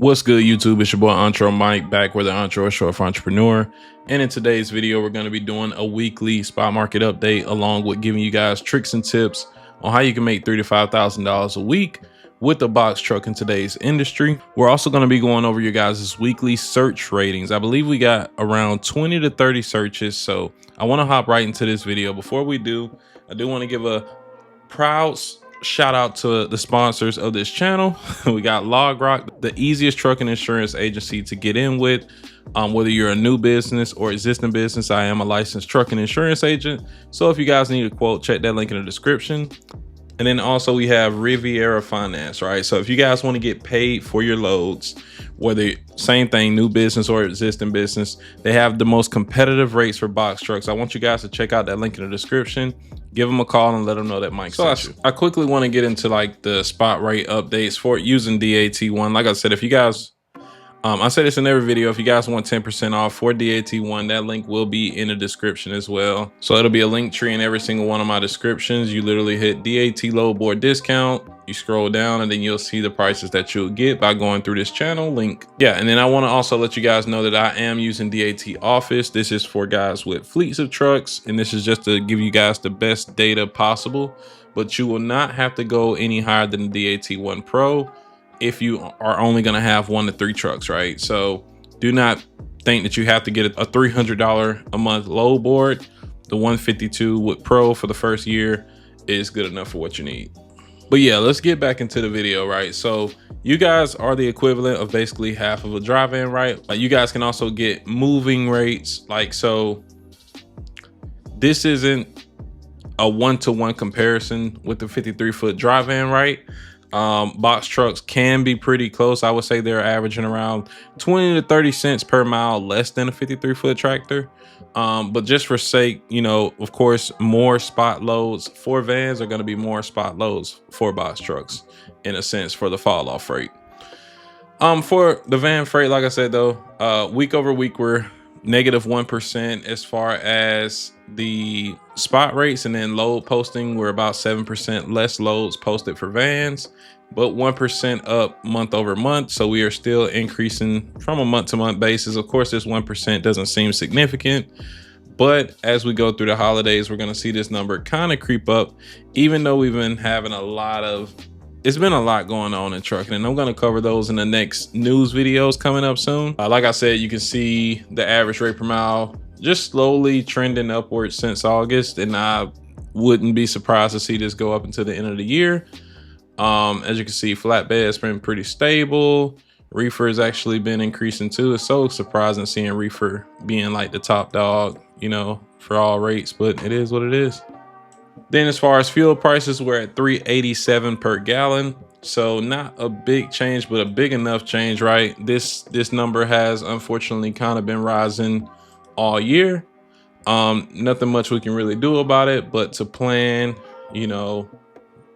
What's good, YouTube? It's your boy Entre Mike, back with the Entre Short for Entrepreneur. And in today's video, we're going to be doing a weekly spot market update, along with giving you guys tricks and tips on how you can make $3,000 to $5,000 a week with a box truck in today's industry. We're also going to be going over your guys' weekly search ratings. I believe we got around 20 to 30 searches. So I want to hop right into this video. Before we do, I do want to give a proud shout out to the sponsors of this channel. We got LogRock, the easiest trucking insurance agency to get in with. Whether you're a new business or existing business, I am a licensed trucking insurance agent. So if you guys need a quote, check that link in the description. And then also we have Riviera Finance, right? So if you guys want to get paid for your loads, whether same thing, new business or existing business, they have the most competitive rates for box trucks. I want you guys to check out that link in the description. Give them a call and let them know that Mike sent you. I quickly want to get into like the spot rate updates for using DAT1. Like I said, if you guys, I say this in every video, if you guys want 10% off for DAT1, that link will be in the description as well. So it'll be a link tree in every single one of my descriptions. You literally hit DAT load board discount, you scroll down, and then you'll see the prices that you'll get by going through this channel link. Yeah, and then I want to also let you guys know that I am using DAT Office. This is for guys with fleets of trucks, and this is just to give you guys the best data possible. But you will not have to go any higher than the DAT1 Pro if you are only going to have 1 to 3 trucks, right? So do not think that you have to get a $300 a month load board. The 152 with Pro for the first year is good enough for what you need. But yeah, let's get back into the video, right? So you guys are the equivalent of basically half of a drive-in, right? You guys can also get moving rates. Like, so this isn't a one-to-one comparison with the 53-foot drive-in, right? Box trucks can be pretty close. I would say they're averaging around 20 to 30 cents per mile less than a 53-foot tractor. But just for sake, you know, of course, more spot loads for vans are going to be more spot loads for box trucks, in a sense, for the fall off rate. For the van freight, like I said, though, week over week, we're negative 1% as far as the spot rates, and then load posting, we're about 7% less loads posted for vans, but 1% up month over month. So we are still increasing from a month to month basis. Of course, this 1% doesn't seem significant, but as we go through the holidays, we're going to see this number kind of creep up, even though we've been having it's been a lot going on in trucking, and I'm going to cover those in the next news videos coming up soon. Like I said, you can see the average rate per mile just slowly trending upwards since August, and I wouldn't be surprised to see this go up until the end of the year. As you can see, flatbed's been pretty stable. Reefer has actually been increasing too. It's so surprising seeing reefer being like the top dog, you know, for all rates, but it is what it is. Then as far as fuel prices, we're at $3.87 per gallon. So not a big change, but a big enough change, right? This number has unfortunately kind of been rising all year. Nothing much we can really do about it, but to plan, you know,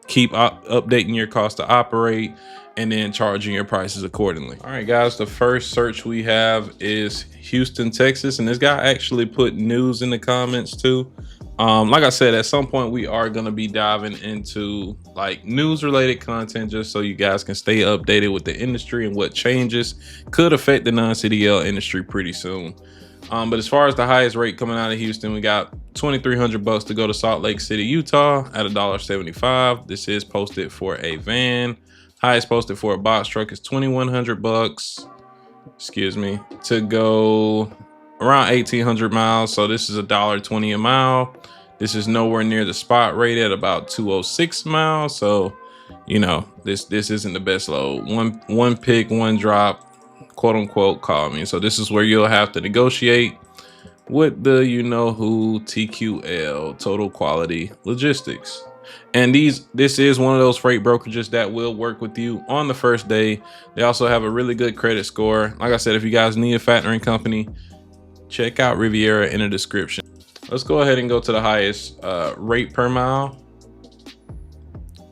keep updating your cost to operate and then charging your prices accordingly. All right, guys, the first search we have is Houston, Texas. And this guy actually put news in the comments too. Like I said, at some point we are going to be diving into like news related content, just so you guys can stay updated with the industry and what changes could affect the non-CDL industry pretty soon. But as far as the highest rate coming out of Houston, we got $2,300 to go to Salt Lake City, Utah at $1.75. This is posted for a van. Highest posted for a box truck is $2,100, excuse me, to go around 1,800 miles. So this is $1.20 a mile. This is nowhere near the spot rate at about 206 miles. So, you know, this isn't the best load. One pick, one drop, quote unquote, call me. So this is where you'll have to negotiate with the, you know who, TQL, Total Quality Logistics. And this is one of those freight brokerages that will work with you on the first day. They also have a really good credit score. Like I said, if you guys need a factoring company, check out Riviera in the description. Let's go ahead and go to the highest rate per mile.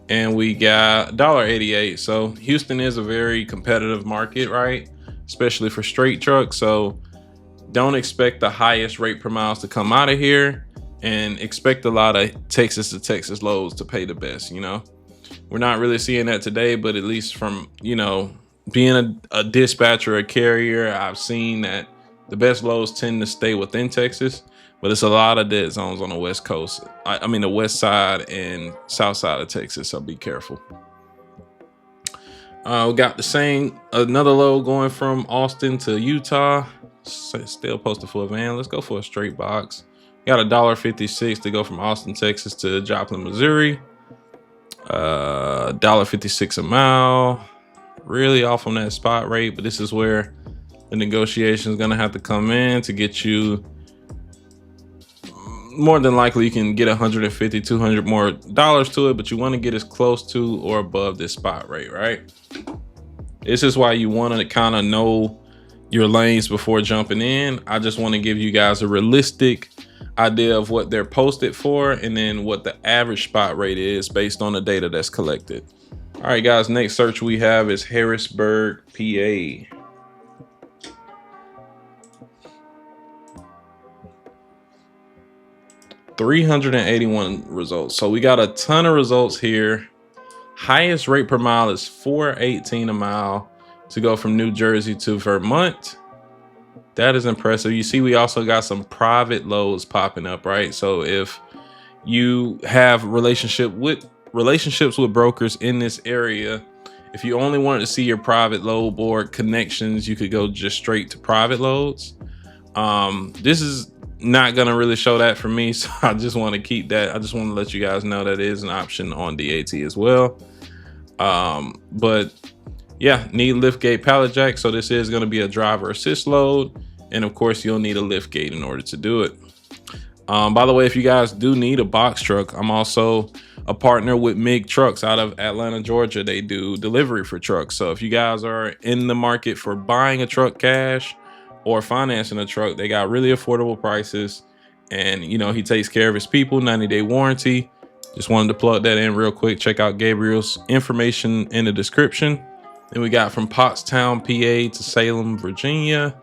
And we got $1.88. So Houston is a very competitive market, right? Especially for straight trucks. So don't expect the highest rate per miles to come out of here, and expect a lot of Texas to Texas loads to pay the best, you know? We're not really seeing that today, but at least from, you know, being a dispatcher, a carrier, I've seen that the best loads tend to stay within Texas, but it's a lot of dead zones on the West Coast. I mean, the West side and South side of Texas. So be careful. We got the same, another load going from Austin to Utah. Still posted for a van. Let's go for a straight box. Got $1.56 to go from Austin, Texas to Joplin, Missouri. $1.56 a mile. Really off on that spot rate, but this is where the negotiation is going to have to come in to get you. More than likely you can get 150, 200 more dollars to it, but you want to get as close to or above this spot rate, right? This is why you want to kind of know your lanes before jumping in. I just want to give you guys a realistic idea of what they're posted for and then what the average spot rate is based on the data that's collected. All right, guys, next search we have is Harrisburg, PA. $381 results. So we got a ton of results here. Highest rate per mile is $4.18 a mile to go from New Jersey to Vermont. That is impressive. You see, we also got some private loads popping up, right? So if you have relationships with brokers in this area, if you only wanted to see your private load board connections, you could go just straight to private loads. This is not gonna really show that for me, so I just want to keep that. I just want to let you guys know that is an option on DAT as well. But yeah, need lift gate pallet jack. So this is going to be a driver assist load, and of course you'll need a lift gate in order to do it. By the way, if you guys do need a box truck, I'm also a partner with MIG Trucks out of Atlanta, Georgia. They do delivery for trucks. So if you guys are in the market for buying a truck cash or financing a truck, they got really affordable prices, and you know, he takes care of his people, 90-day warranty. Just wanted to plug that in real quick. Check out Gabriel's information in the description. Then we got from Pottstown, PA to Salem, Virginia.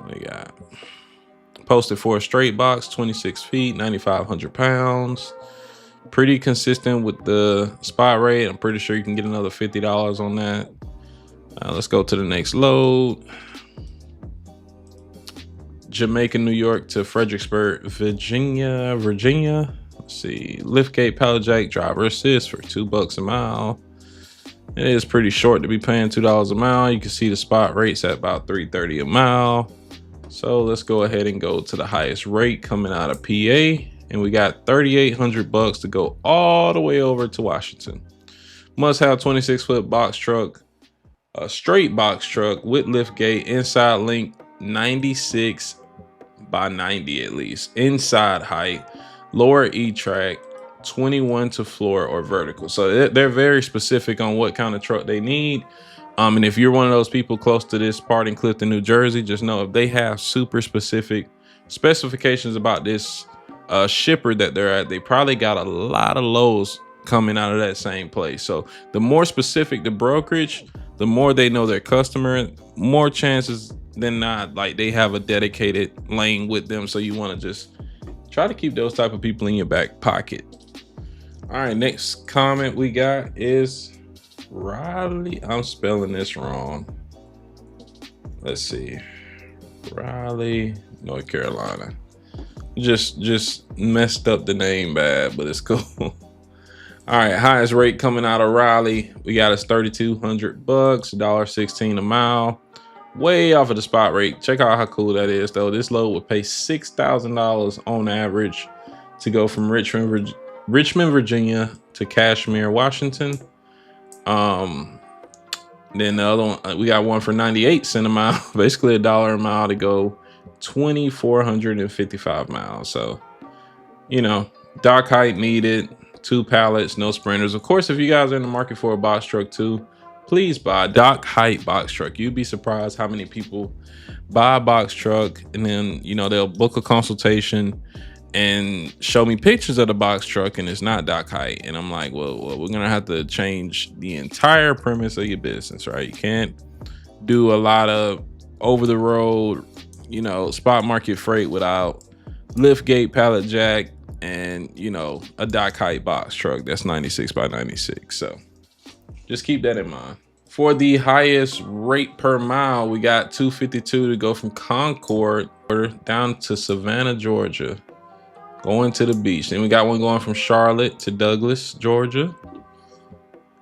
We got posted for a straight box, 26 feet, 9,500 pounds. Pretty consistent with the spot rate. I'm pretty sure you can get another $50 on that. Let's go to the next load. Jamaica, New York to Fredericksburg, Virginia. Let's see, liftgate pallet jack driver assist for $2 a mile. It is pretty short to be paying $2 a mile. You can see the spot rates at about $3.30 a mile. So let's go ahead and go to the highest rate coming out of PA, and we got $3,800 to go all the way over to Washington. Must have 26-foot box truck, a straight box truck with lift gate, inside length 96 by 90 at least, inside height, lower E-track, 21 to floor or vertical. So they're very specific on what kind of truck they need. And if you're one of those people close to this part in Clifton, New Jersey, just know if they have super specific specifications about this shipper that they're at, they probably got a lot of loads coming out of that same place. So the more specific the brokerage, the more they know their customer, more chances than not, like they have a dedicated lane with them. So you want to just try to keep those type of people in your back pocket. All right, next comment we got is Raleigh. I'm spelling this wrong. Let's see. Raleigh, North Carolina. Just messed up the name bad, but it's cool. All right, highest rate coming out of Raleigh. We got us $3,200, $1.16 a mile. Way off of the spot rate. Check out how cool that is, though. This load would pay $6,000 on average to go from Richmond, Virginia to Cashmere, Washington. Then the other one, we got one for 98 cents a mile, basically $1 a mile to go 2,455 miles. So, you know, dock height needed, 2 pallets, no sprinters. Of course, if you guys are in the market for a box truck too, please buy a dock height box truck. You'd be surprised how many people buy a box truck and then, you know, they'll book a consultation and show me pictures of the box truck and it's not dock height. And I'm like, well, we're gonna have to change the entire premise of your business, right? You can't do a lot of over the road, you know, spot market freight without lift gate pallet jack and, you know, a dock height box truck that's 96 by 96. So just keep that in mind. For the highest rate per mile, we got 252 to go from Concord down to Savannah, Georgia, going to the beach. Then we got one going from Charlotte to Douglas, Georgia.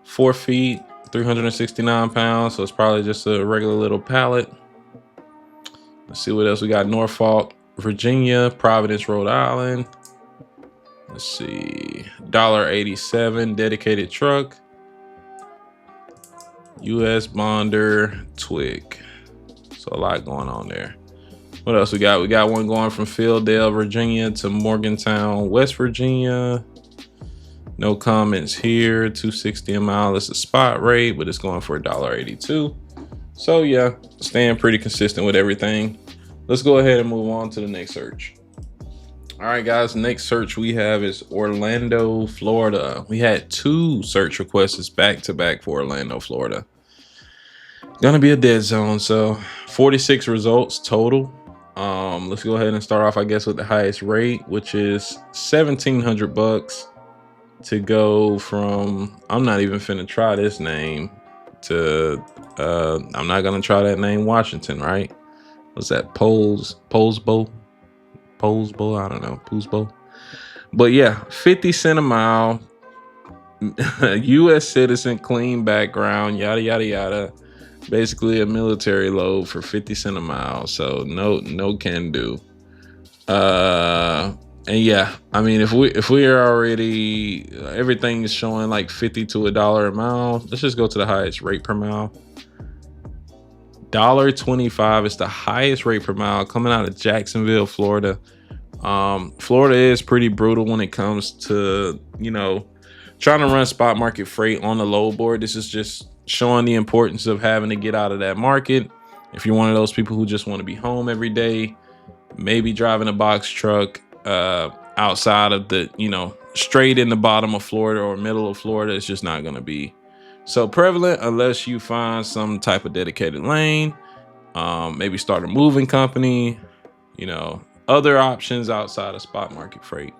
4 feet, 369 pounds. So it's probably just a regular little pallet. Let's see what else we got. Norfolk, Virginia, Providence, Rhode Island. Let's see, $1.87 dedicated truck. US Bonder, Twig. So a lot going on there. What else we got? We got one going from Philadelphia, Virginia to Morgantown, West Virginia. No comments here. 260 a mile. It's a spot rate, but it's going for $1.82. So yeah, staying pretty consistent with everything. Let's go ahead and move on to the next search. All right, guys, next search we have is Orlando, Florida. We had 2 search requests back to back for Orlando, Florida. Gonna be a dead zone. So 46 results total. Let's go ahead and start off, I guess, with the highest rate, which is $1,700 to go from, I'm not even finna try this name, to I'm not gonna try that name, Washington, right? What's that? Poulsbo? I don't know, Poulsbo. But yeah, 50 cents a mile, US citizen, clean background, yada yada yada. Basically a military load for 50 cents a mile. So no can do. And yeah, I mean, if we are already, everything is showing like 50 to $1 a mile, let's just go to the highest rate per mile. $1.25 is the highest rate per mile coming out of Jacksonville, Florida. Florida is pretty brutal when it comes to, you know, trying to run spot market freight on the load board. This is just showing the importance of having to get out of that market. If you're one of those people who just want to be home every day, maybe driving a box truck outside of the, you know, straight in the bottom of Florida or middle of Florida, it's just not going to be so prevalent unless you find some type of dedicated lane, maybe start a moving company, you know, other options outside of spot market freight.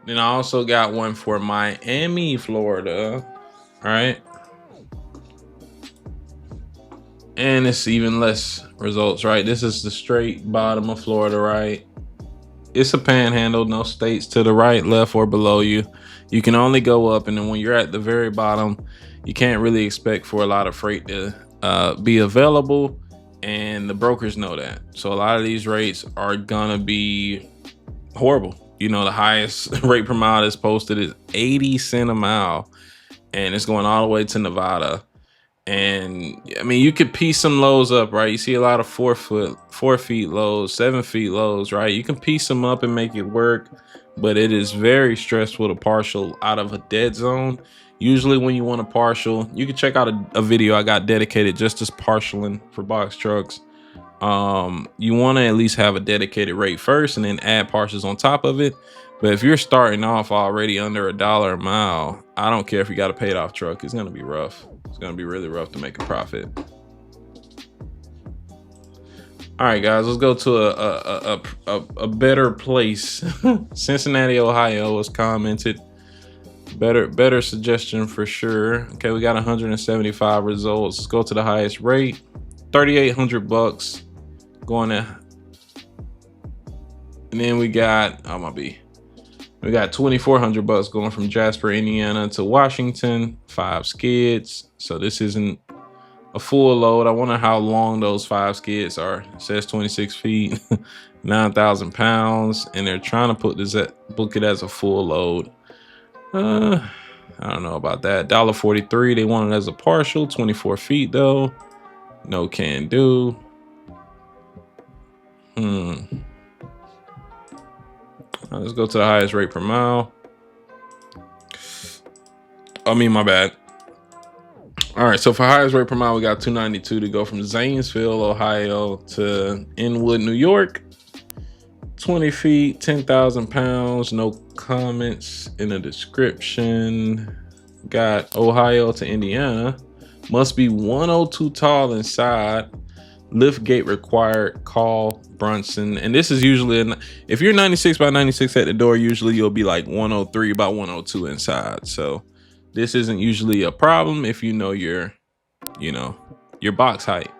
Then I also got one for Miami, Florida. All right. And it's even less results, right? This is the straight bottom of Florida, right? It's a panhandle, no states to the right, left, or below you. You can only go up, and then when you're at the very bottom, you can't really expect for a lot of freight to be available, and the brokers know that. So a lot of these rates are gonna be horrible. You know, the highest rate per mile that's posted is 80 cents a mile, and it's going all the way to Nevada. And I mean, you could piece some lows up, right? You see a lot of 4 feet lows, 7 feet lows, right? You can piece them up and make it work, but it is very stressful to partial out of a dead zone. Usually when you want a partial, you can check out a video I got dedicated just as partialing for box trucks. You want to at least have a dedicated rate first and then add partials on top of it. But if you're starting off already under $1 a mile, I don't care if you got a paid off truck, it's going to be rough. It's going to be really rough to make a profit. All right, guys, let's go to a better place. Cincinnati, Ohio was commented. Better suggestion for sure. Okay, we got 175 results. Let's go to the highest rate. $3,800 going to. And then we got, we got $2,400 going from Jasper, Indiana to Washington, 5 skids. So this isn't a full load. I wonder how long those 5 skids are. It says 26 feet, 9,000 pounds, and they're trying to book it as a full load. I don't know about that. $1.43. They want it as a partial, 24 feet though. No can do. Let's go to the highest rate per mile. My bad. All right, so for highest rate per mile, we got 292 to go from Zanesville, Ohio to Inwood, New York. 20 feet, 10,000 pounds, no comments in the description. Got Ohio to Indiana. Must be 102 tall inside. Lift gate required. Call Brunson. And this is usually, if you're 96 by 96 at the door, usually you'll be like 103 by 102 inside. So This isn't usually a problem if you know your box height.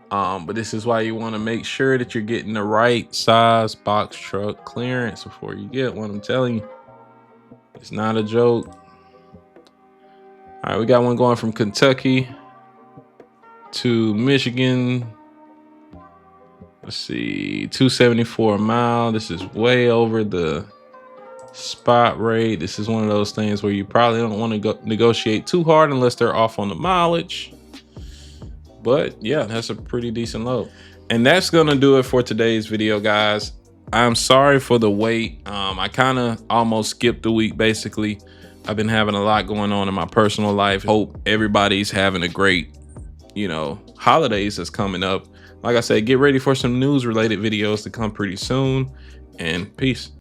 But this is why you want to make sure that you're getting the right size box truck clearance before you get one. I'm telling you, it's not a joke. All right, we got one going from Kentucky to Michigan. Let's see, 274 a mile. This is way over the spot rate. This is one of those things where you probably don't want to go negotiate too hard unless they're off on the mileage. But yeah, that's a pretty decent load. And that's gonna do it for today's video, guys. I'm sorry for the wait. I kind of almost skipped a week. Basically, I've been having a lot going on in my personal life. Hope everybody's having a great holidays that's coming up. Like I said, get ready for some news related videos to come pretty soon, and peace.